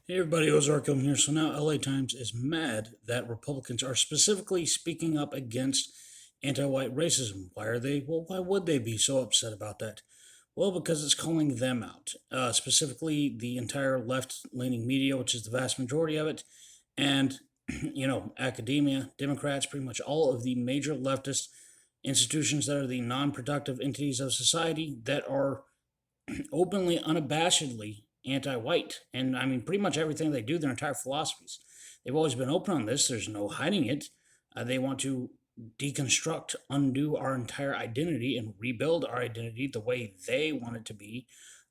Hey everybody, Ozarko here. So now LA Times is mad that Republicans are specifically speaking up against anti-white racism. Why are they? Well, why would they be so upset about that? Well, because it's calling them out, specifically the entire left-leaning media, which is the vast majority of it, and academia, Democrats, pretty much all of the major leftist institutions that are the non-productive entities of society that are openly, unabashedly anti-white, and I mean pretty much everything they do, their entire philosophies. They've always been open on this. There's no hiding it. They want to deconstruct, undo our entire identity, and rebuild our identity the way they want it to be.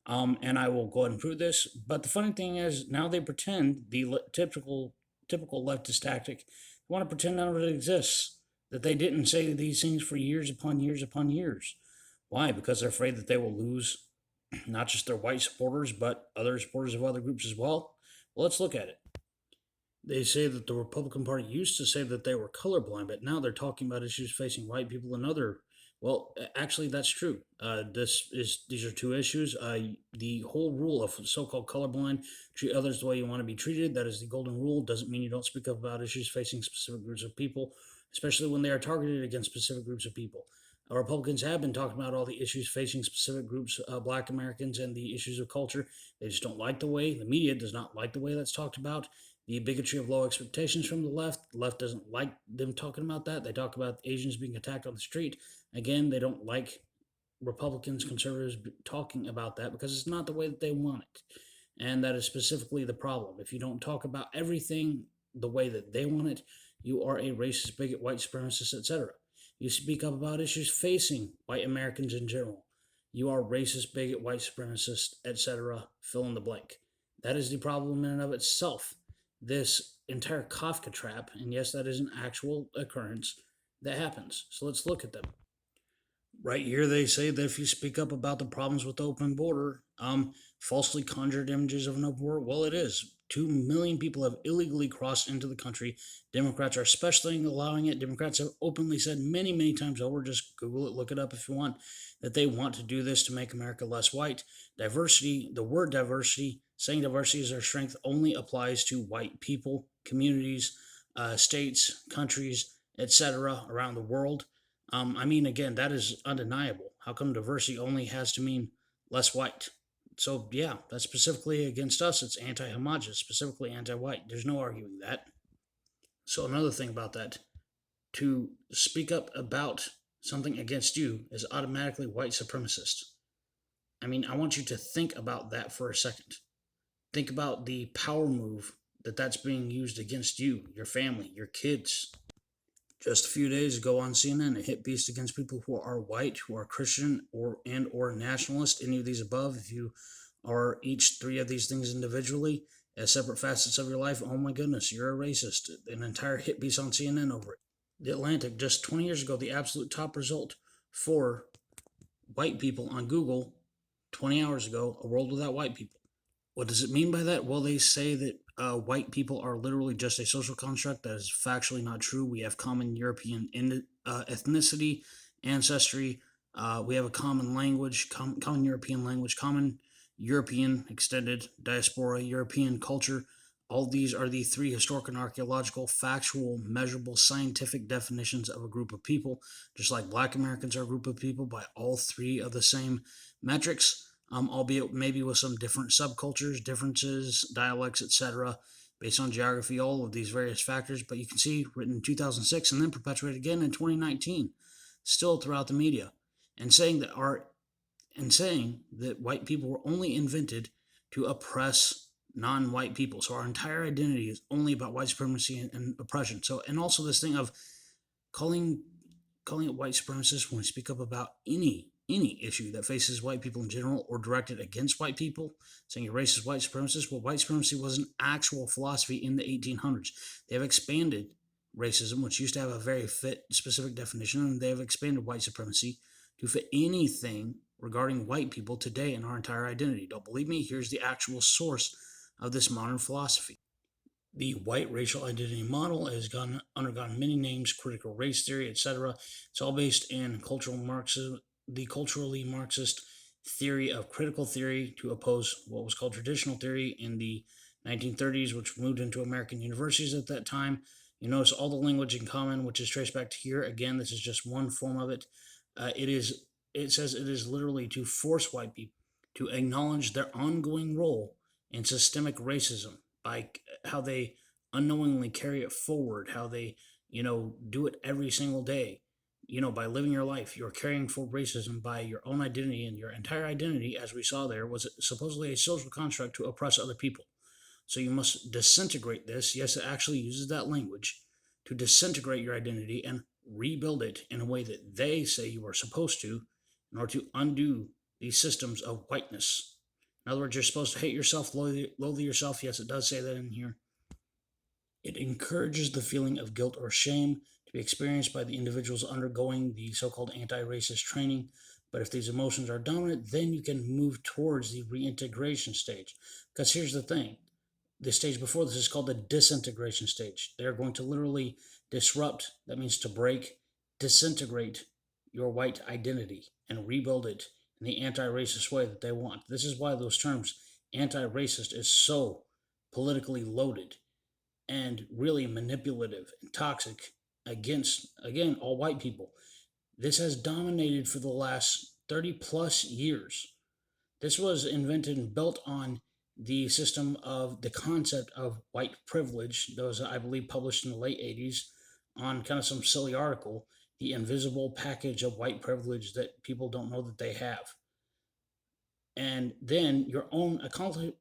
And I will go ahead and prove this. But the funny thing is, now they pretend typical leftist tactic. They want to pretend none of it exists. That they didn't say these things for years upon years upon years. Why? Because they're afraid that they will lose not just their white supporters, but other supporters of other groups as well. Well, let's look at it. They say that the Republican Party used to say that they were colorblind, but now they're talking about issues facing white people and other. Well, actually, that's true. These are two issues. The whole rule of so-called colorblind, treat others the way you want to be treated. That is the golden rule. Doesn't mean you don't speak up about issues facing specific groups of people, especially when they are targeted against specific groups of people. Republicans have been talking about all the issues facing specific groups, Black Americans, and the issues of culture. They just don't like the way the media does not like the way that's talked about. The bigotry of low expectations from the left. The left doesn't like them talking about that. They talk about Asians being attacked on the street. Again, they don't like Republicans, conservatives talking about that because it's not the way that they want it. And that is specifically the problem. If you don't talk about everything the way that they want it, you are a racist, bigot, white supremacist, etc. You speak up about issues facing white Americans in general. You are racist, bigot, white supremacist, etc. Fill in the blank. That is the problem in and of itself. This entire Kafka trap, and yes, that is an actual occurrence that happens. So let's look at them. Right here, they say that if you speak up about the problems with the open border, falsely conjured images of an open border, well, it is. 2 million people have illegally crossed into the country. Democrats are especially allowing it. Democrats have openly said many, many times over, just Google it, look it up if you want, that they want to do this to make America less white. Diversity, the word diversity, saying diversity is our strength, only applies to white people, communities, states, countries, etc., around the world. I mean, again, that is undeniable. How come diversity only has to mean less white? So, yeah, that's specifically against us. It's anti homogenous, specifically anti white. There's no arguing that. So, another thing about that, to speak up about something against you is automatically white supremacist. I mean, I want you to think about that for a second. Think about the power move that's being used against you, your family, your kids. Just a few days ago on CNN, a hit piece against people who are white, who are Christian or nationalist, any of these above. If you are each three of these things individually as separate facets of your life, oh my goodness, you're a racist. An entire hit piece on CNN over it. The Atlantic, just 20 years ago, the absolute top result for white people on Google 20 hours ago, a world without white people. What does it mean by that? Well, they say that white people are literally just a social construct. That is factually not true. We have common European ethnicity, ancestry. We have a common language, common European language, common European extended diaspora, European culture. All these are the three historic and archaeological, factual, measurable, scientific definitions of a group of people. Just like Black Americans are a group of people by all three of the same metrics, albeit maybe with some different subcultures, differences, dialects, etc., based on geography, all of these various factors. But you can see written in 2006 and then perpetuated again in 2019, still throughout the media, and saying that white people were only invented to oppress non-white people. So our entire identity is only about white supremacy and oppression. So, and also this thing of calling calling it white supremacist when we speak up about any issue that faces white people in general or directed against white people, saying you're racist, white supremacist. Well, white supremacy was an actual philosophy in the 1800s. They have expanded racism, which used to have a very fit specific definition, and they have expanded white supremacy to fit anything regarding white people today in our entire identity. Don't believe me? Here's the actual source of this modern philosophy. The white racial identity model has undergone many names, critical race theory, etc. It's all based in cultural Marxism, the culturally Marxist theory of critical theory to oppose what was called traditional theory in the 1930s, which moved into American universities at that time. You notice all the language in common, which is traced back to here. Again, this is just one form of it. It is. It says it is literally to force white people to acknowledge their ongoing role in systemic racism by how they unknowingly carry it forward, how they do it every single day. By living your life, you're carrying forward racism by your own identity, and your entire identity, as we saw there, was supposedly a social construct to oppress other people. So you must disintegrate this. Yes, it actually uses that language to disintegrate your identity and rebuild it in a way that they say you are supposed to in order to undo these systems of whiteness. In other words, you're supposed to hate yourself, loathe yourself. Yes, it does say that in here. It encourages the feeling of guilt or shame to be experienced by the individuals undergoing the so called anti racist training. But if these emotions are dominant, then you can move towards the reintegration stage. Because here's the thing, the stage before this is called the disintegration stage. They're going to literally disrupt, that means to break, disintegrate your white identity and rebuild it in the anti racist way that they want. This is why those terms, anti racist, is so politically loaded and really manipulative and toxic against, again, all white people. This has dominated for the last 30 plus years. This was invented and built on the system of the concept of white privilege. Those, I believe, published in the late 80s on kind of some silly article, the invisible package of white privilege that people don't know that they have. And then your own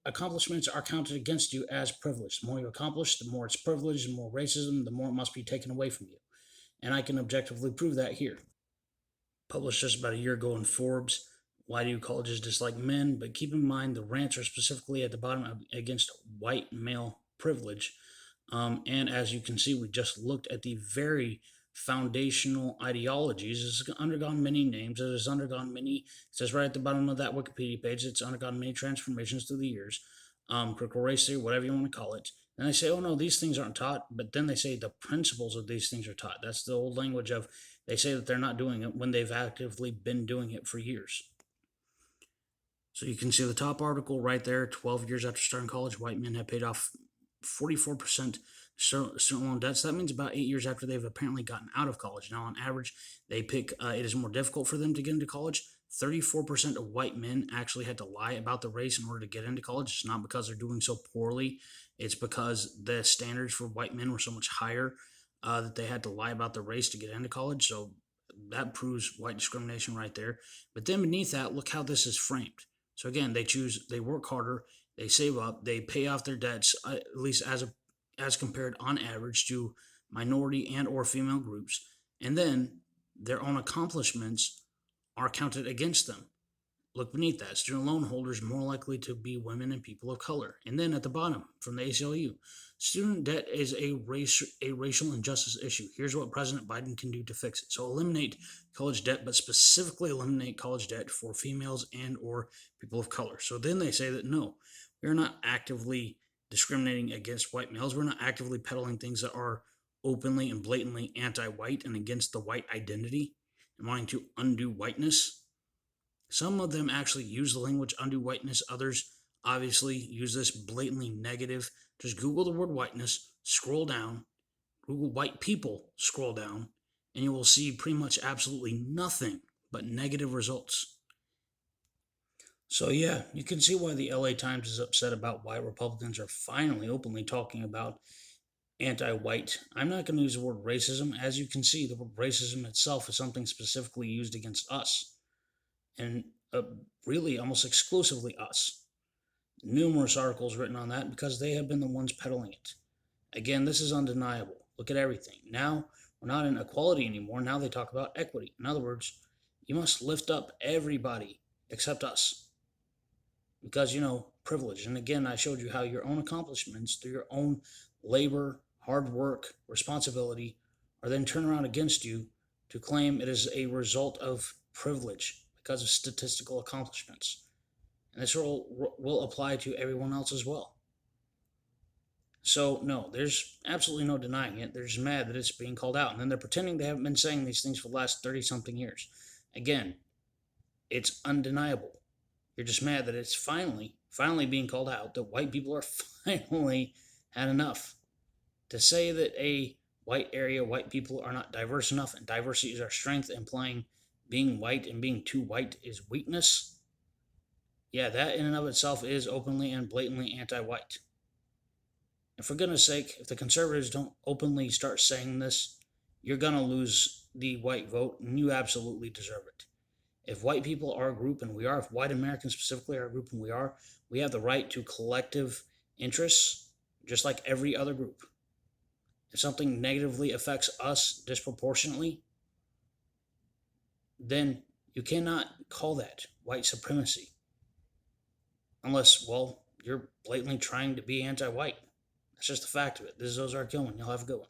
accomplishments are counted against you as privilege. The more you accomplish, the more it's privilege, the more racism, the more it must be taken away from you. And I can objectively prove that here. Published just about a year ago in Forbes. Why do colleges dislike men? But keep in mind the rants are specifically at the bottom against white male privilege. And as you can see, we just looked at the very foundational ideologies. It's undergone many names. It has undergone many. It says right at the bottom of that Wikipedia page, it's undergone many transformations through the years. Critical race theory, whatever you want to call it. And they say, oh no, these things aren't taught. But then they say the principles of these things are taught. That's the old language of they say that they're not doing it when they've actively been doing it for years. So you can see the top article right there. 12 years after starting college, white men have paid off 44% student loan debts. That means about 8 years after they've apparently gotten out of college. Now, on average, they pick it is more difficult for them to get into college. 34% of white men actually had to lie about the race in order to get into college. It's not because they're doing so poorly, it's because the standards for white men were so much higher that they had to lie about the race to get into college. So that proves white discrimination right there. But then beneath that, look how this is framed. So again, they work harder, they save up, they pay off their debts, at least as compared on average to minority and or female groups, and then their own accomplishments are counted against them. Look beneath that. Student loan holders more likely to be women and people of color. And then at the bottom, from the ACLU, student debt is a racial injustice issue. Here's what President Biden can do to fix it. So eliminate college debt, but specifically eliminate college debt for females and or people of color. So then they say that no, we're not actively discriminating against white males. We're not actively peddling things that are openly and blatantly anti-white and against the white identity and wanting to undo whiteness. Some of them actually use the language undo whiteness. Others obviously use this blatantly negative. Just Google the word whiteness, scroll down, Google white people, scroll down, and you will see pretty much absolutely nothing but negative results. So, yeah, you can see why the LA Times is upset about why Republicans are finally openly talking about anti white. I'm not going to use the word racism. As you can see, the word racism itself is something specifically used against us, and really almost exclusively us. Numerous articles written on that because they have been the ones peddling it. Again, this is undeniable. Look at everything. Now, we're not in equality anymore. Now they talk about equity. In other words, you must lift up everybody except us because, privilege. And again, I showed you how your own accomplishments through your own labor, hard work, responsibility are then turned around against you to claim it is a result of privilege because of statistical accomplishments. And this will apply to everyone else as well. So, no, there's absolutely no denying it. They're just mad that it's being called out. And then they're pretending they haven't been saying these things for the last 30 something years. Again, it's undeniable. You're just mad that it's finally being called out that white people are finally had enough. To say that a white people are not diverse enough and diversity is our strength, implying being white and being too white is weakness, yeah, that in and of itself is openly and blatantly anti white. And for goodness sake, if the conservatives don't openly start saying this, you're going to lose the white vote, and you absolutely deserve it. If white people are a group, and we are, if white Americans specifically are a group, and we have the right to collective interests, just like every other group. If something negatively affects us disproportionately, then you cannot call that white supremacy. Unless, well, you're blatantly trying to be anti white. That's just the fact of it. This is Ozark Gilman. Y'all have a good one.